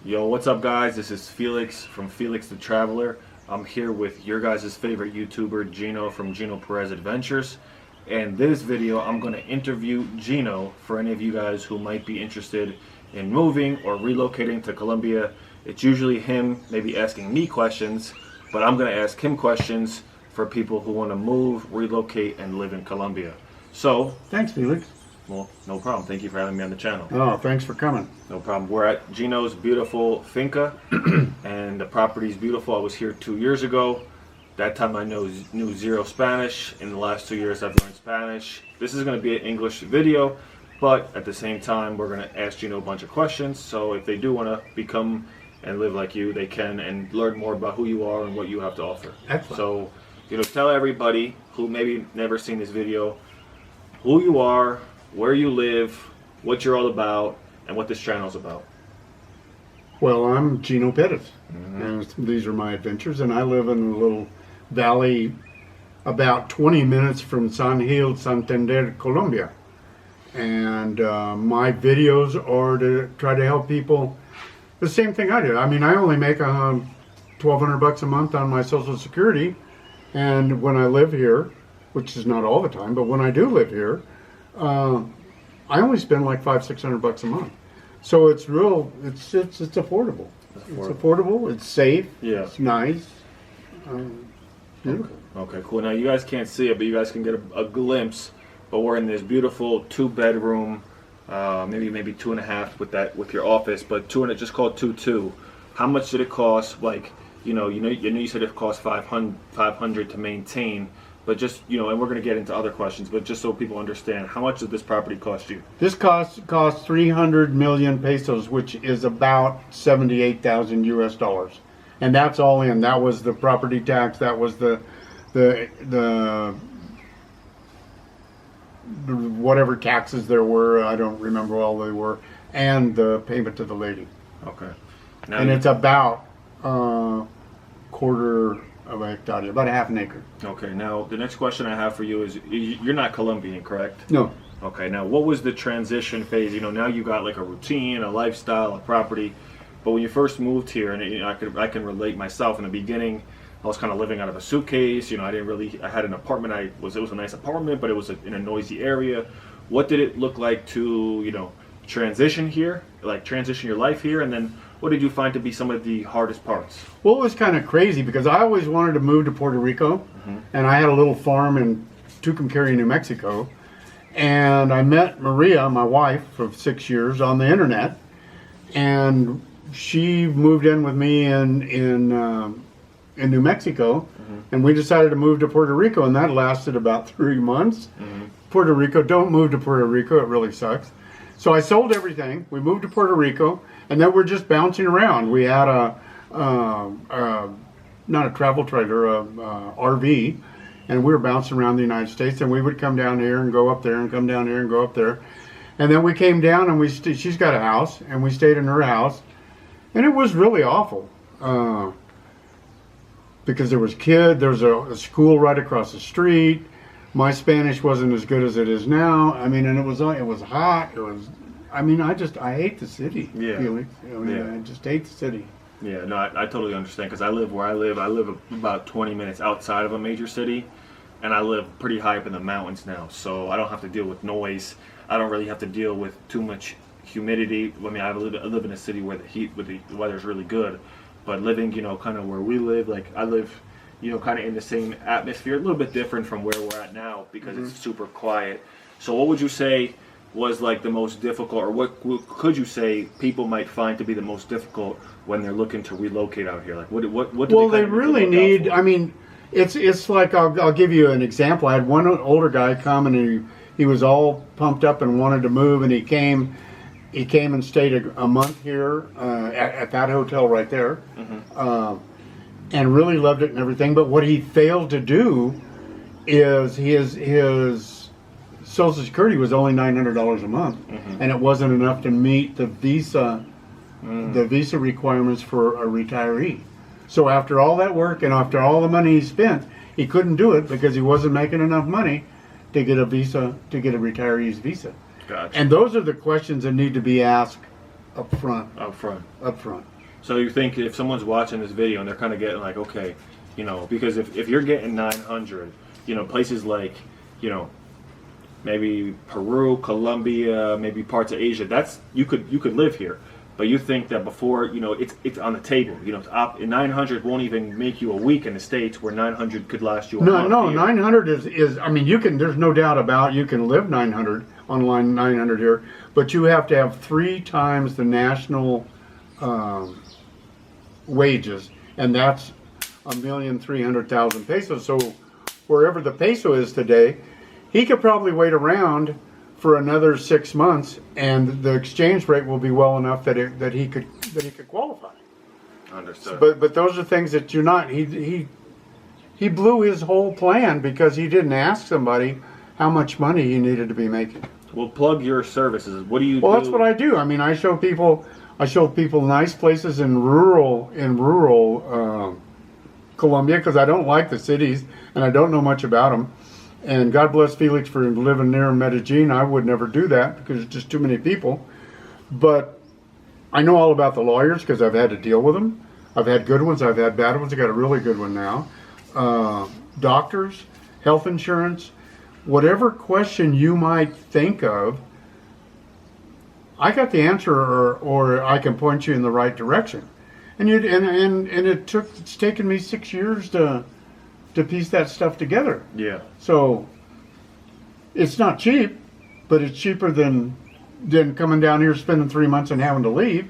Yo, what's up guys? This is Felix from Felix the Traveler. I'm here with your guys' favorite YouTuber, Geno from Perez Adventures. And this video, I'm going to interview Geno for any of you guys who might be interested in moving or relocating to Colombia. It's usually him maybe asking me questions, but I'm going to ask him questions for people who want to move, relocate, and live in Colombia. So, thanks, Felix. Well, no problem. Thank you for having me on the channel. Oh, thanks for coming. No problem. We're at Geno's beautiful finca, and the property's beautiful. I was here 2 years ago. That time I knew zero Spanish. In the last 2 years, I've learned Spanish. This is going to be an English video, but at the same time, we're going to ask Geno a bunch of questions. So if they do want to become and live like you, they can, and learn more about who you are and what you have to offer. Excellent. So, tell everybody who maybe never seen this video who you are, where you live, what you're all about, and what this channel is about. Well, I'm Geno Perez, and these are my adventures, and I live in a little valley about 20 minutes from San Gil, Santander, Colombia. And my videos are to try to help people the same thing I do. I mean, I only make $1,200 a month on my Social Security, and when I live here, which is not all the time, but when I do live here, I only spend like $500-600 a month. So it's real. It's affordable. It's affordable. It's safe. Yeah. It's nice. Beautiful. Okay, cool. Now you guys can't see it, but you guys can get a glimpse. But we're in this beautiful 2-bedroom, maybe 2.5 with your office, but just called 2-2. How much did it cost? Like, you said it cost $500 to maintain. But just, and we're going to get into other questions, but just so people understand, how much did this property cost you? This cost 300 million pesos, which is about 78,000 US dollars. And that's all in. That was the property tax, that was the whatever taxes there were, I don't remember all they were, and the payment to the lady. Okay. Now and it's about quarter of a hectare, about half an acre. Okay, now the next question I have for you is, you're not Colombian, correct? No. Okay, now what was the transition phase? Now you got like a routine, a lifestyle, a property, but when you first moved here, and I can relate myself. In the beginning, I was kind of living out of a suitcase. I had an apartment. It was a nice apartment, but it was in a noisy area. What did it look like to transition here, like transition your life here, and then what did you find to be some of the hardest parts? Well, it was kind of crazy because I always wanted to move to Puerto Rico, and I had a little farm in Tucumcari, New Mexico, and I met Maria, my wife, for 6 years on the internet, and she moved in with me in New Mexico, and we decided to move to Puerto Rico, and that lasted about 3 months. Puerto Rico, don't move to Puerto Rico, it really sucks. So I sold everything, we moved to Puerto Rico, and then we're just bouncing around. We had not a travel trailer, a RV, and we were bouncing around the United States, and we would come down here and go up there and come down here and go up there. And then we came down and she's got a house, and we stayed in her house, and it was really awful. Because there was a school right across the street. My Spanish wasn't as good as it is now. I mean, and it was hot. I hate the city. Yeah. Felix. I just hate the city. Yeah, no, I totally understand, because I live where I live. I live about 20 minutes outside of a major city, and I live pretty high up in the mountains now, so I don't have to deal with noise. I don't really have to deal with too much humidity. I mean, I live in a city where the weather's really good, but living, kind of where we live, like I live, kind of in the same atmosphere, a little bit different from where we're at now, because it's super quiet. So what would you say was like the most difficult, or what could you say people might find to be the most difficult when they're looking to relocate out here? Like what do well, they really need, I mean, it's like, I'll give you an example. I had one older guy come, and he was all pumped up and wanted to move, and he came and stayed a month here at that hotel right there, and really loved it and everything. But what he failed to do is his Social Security was only $900 a month, and it wasn't enough to meet the visa requirements for a retiree. So after all that work and after all the money he spent, he couldn't do it because he wasn't making enough money to get a visa, to get a retiree's visa. Gotcha. And those are the questions that need to be asked up front. Up front. Up front. So you think if someone's watching this video and they're kind of getting like, okay, you know, because if you're getting 900, you know, places like, you know, maybe Peru, Colombia, maybe parts of Asia, that's you could live here. But you think that before, you know, it's on the table. You know, 900 won't even make you a week in the States, where 900 could last you a month. No, 900 is. I mean, you can. There's no doubt about you can live 900 online 900 here, but you have to have 3 times the national wages, and that's 1,300,000 pesos. So wherever the peso is today, he could probably wait around for another 6 months, and the exchange rate will be well enough that he could qualify. Understood. But those are things that you're not. He blew his whole plan because he didn't ask somebody how much money he needed to be making. Well, plug your services. What do you? Well, do? that's what I do. I mean, I show people nice places in rural Colombia, because I don't like the cities and I don't know much about them. And God bless Felix for living near Medellin. I would never do that because there's just too many people. But I know all about the lawyers because I've had to deal with them. I've had good ones. I've had bad ones. I got a really good one now. Doctors, health insurance, whatever question you might think of, I got the answer, or I can point you in the right direction. And it's taken me 6 years to piece that stuff together. Yeah. So it's not cheap, but it's cheaper than coming down here, spending 3 months and having to leave.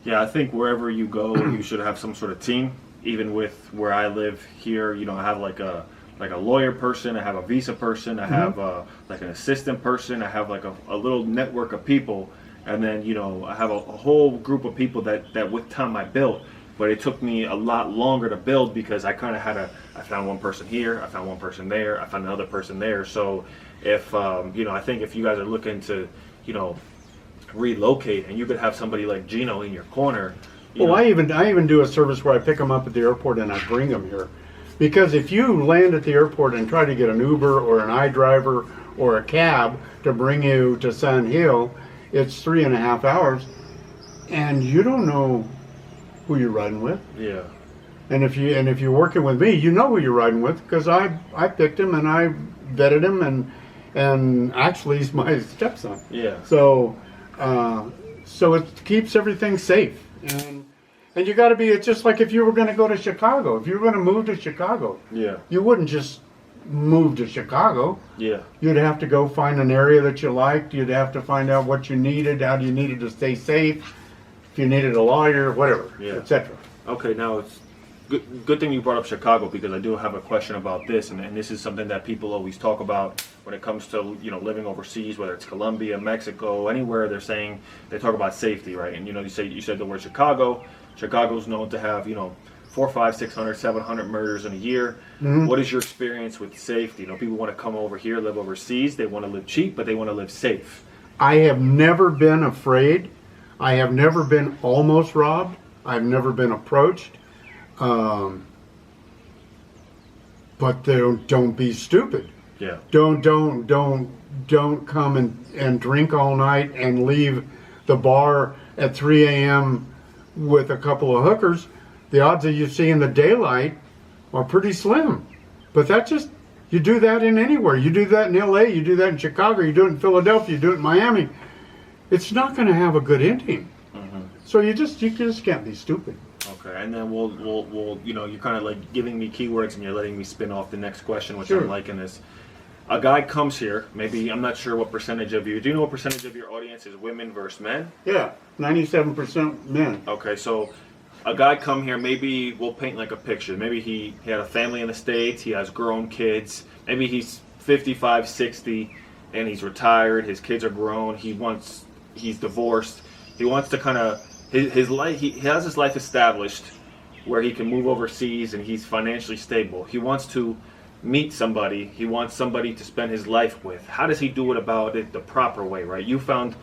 Yeah, I think wherever you go, you should have some sort of team. Even with where I live here, you know, I have like a lawyer person, I have a visa person, I have like an assistant person, I have like a little network of people, and then, you know, I have a whole group of people that with time I built. But it took me a lot longer to build because I kind of had I found one person here, I found one person there, I found another person there. So if, you know, I think if you guys are looking to, you know, relocate, and you could have somebody like Geno in your corner. I even do a service where I pick them up at the airport and I bring them here. Because if you land at the airport and try to get an Uber or an iDriver or a cab to bring you to San Hill, it's 3.5 hours, and you don't know who you're riding with. Yeah. And if you're working with me, you know who you're riding with, because I picked him and I vetted him, and actually he's my stepson. Yeah. So it keeps everything safe, and you got to be. It's just like if you were going to go to Chicago. If you were going to move to Chicago, Yeah. you wouldn't just move to Chicago. Yeah. You'd have to go find an area that you liked. You'd have to find out what you needed, how you needed to stay safe, if you needed a lawyer, whatever, etc. Okay, now it's good thing you brought up Chicago, because I do have a question about this, and this is something that people always talk about when it comes to, you know, living overseas, whether it's Colombia, Mexico, anywhere. They talk about safety, right? And, you know, you said the word Chicago. Chicago's known to have, you know, 400, 500, 600, 700 murders in a year. Mm-hmm. What is your experience with safety? You know, people want to come over here, live overseas. They want to live cheap, but they want to live safe. I have never been afraid. I have never been almost robbed. I've never been approached. But don't be stupid. Yeah. Don't come and drink all night and leave the bar at 3 a.m. with a couple of hookers. The odds of you seeing the daylight are pretty slim. But you do that in anywhere. You do that in LA, you do that in Chicago, you do it in Philadelphia, you do it in Miami. It's not going to have a good ending. Mm-hmm. So you just can't be stupid. Okay, and then we'll you know, you're kind of like giving me keywords and you're letting me spin off the next question, which Sure. I'm liking this. A guy comes here, maybe, I'm not sure what percentage of you, do you know what percentage of your audience is women versus men? Yeah, 97% men. Okay, so a guy come here, maybe we'll paint like a picture. Maybe he had a family in the States, he has grown kids, maybe he's 55, 60, and he's retired, his kids are grown, he's divorced, he wants to kind of, his life, he has his life established where he can move overseas and he's financially stable. He wants to meet somebody, he wants somebody to spend his life with. How does he do it about it the proper way, right? You have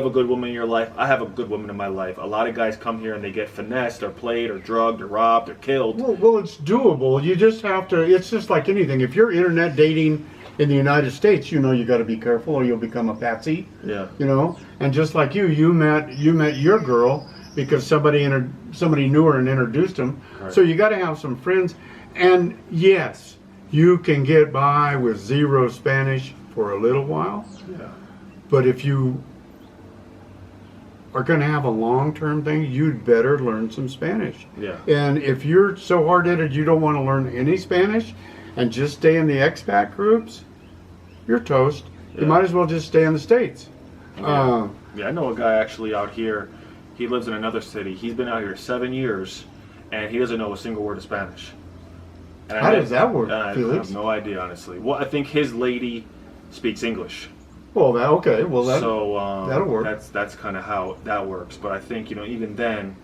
a good woman in your life, I have a good woman in my life. A lot of guys come here and they get finessed or played or drugged or robbed or killed. Well, it's doable. You just have to, it's just like anything. If you're internet dating in the United States, you know you got to be careful or you'll become a patsy. Yeah. You know, and just like you met your girl because somebody knew her and introduced them. Right. So you got to have some friends. And yes, you can get by with zero Spanish for a little while. Yeah. But if you are going to have a long-term thing, you'd better learn some Spanish. Yeah. And if you're so hard-headed you don't want to learn any Spanish and just stay in the expat groups, you're toast. Yeah. You might as well just stay in the States. Yeah. I know a guy actually out here. He lives in another city. He's been out here 7 years, and he doesn't know a single word of Spanish. And How does that work, I Felix? have no idea, honestly. Well, I think his lady speaks English. Well, okay. Well, that'll work. That's kind of how that works. But I think even then,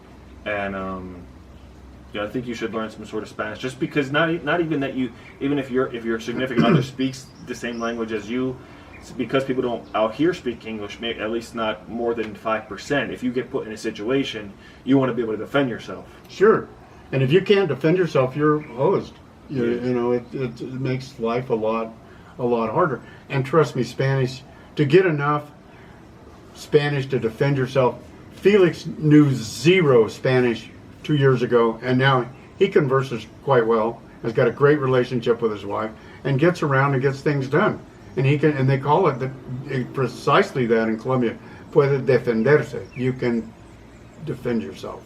and I think you should learn some sort of Spanish. Just because not even that even if your significant other speaks the same language as you, it's because people don't out here speak English. Maybe at least not more than 5%. If you get put in a situation, you want to be able to defend yourself. Sure. And if you can't defend yourself, you're hosed. It makes life a lot harder. And trust me, Spanish, to get enough Spanish to defend yourself. Felix knew zero Spanish 2 years ago, and now he converses quite well, has got a great relationship with his wife, and gets around and gets things done. And they call it precisely that in Colombia, puede defenderse. You can defend yourself.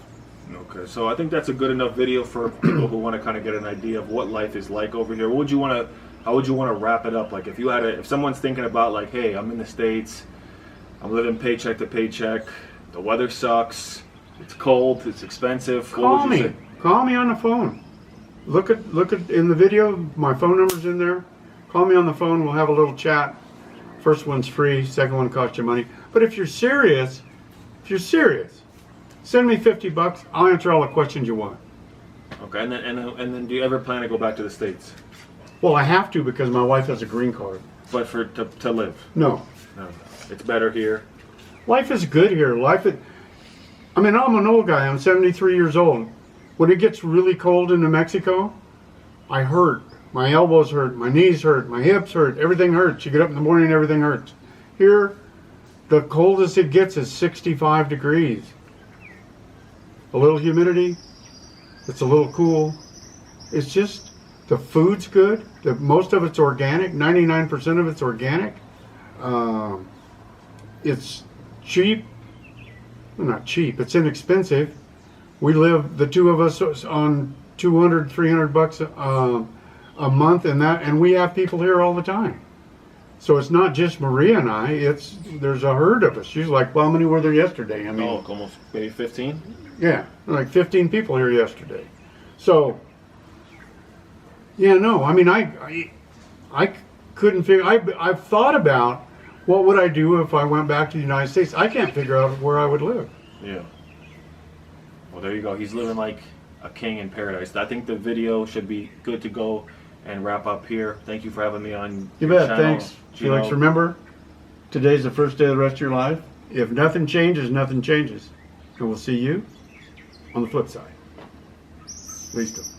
Okay, so I think that's a good enough video for people who want to kind of get an idea of what life is like over here. How would you want to wrap it up? Like if someone's thinking about like, hey, I'm in the States, I'm living paycheck to paycheck, the weather sucks, it's cold, it's expensive. Call me on the phone. Look at in the video, my phone number's in there. Call me on the phone, we'll have a little chat. First one's free, second one costs you money. But if you're serious, send me $50. I'll answer all the questions you want. Okay, and then do you ever plan to go back to the States? Well, I have to because my wife has a green card. But to live? No. It's better here. Life is good here. I'm an old guy. I'm 73 years old. When it gets really cold in New Mexico, I hurt. My elbows hurt. My knees hurt. My hips hurt. Everything hurts. You get up in the morning, everything hurts. Here, the coldest it gets is 65 degrees. A little humidity. It's a little cool. It's just, the food's good. Most of it's organic. 99% of it's organic. It's cheap. Well, not cheap. It's inexpensive. We live, the two of us, on $200, $300 a month, and we have people here all the time. So it's not just Maria and I. There's a herd of us. She's like, well, how many were there yesterday? I mean, almost maybe 15. Yeah, like 15 people here yesterday. So, yeah, no. I mean, I couldn't figure. I've thought about what would I do if I went back to the United States. I can't figure out where I would live. Yeah. Well, there you go. He's living like a king in paradise. I think the video should be good to go and wrap up here. Thank you for having me on. You your bet. channel. Thanks, Felix. Remember, today's the first day of the rest of your life. If nothing changes, nothing changes. And we'll see you on the flip side. Listo.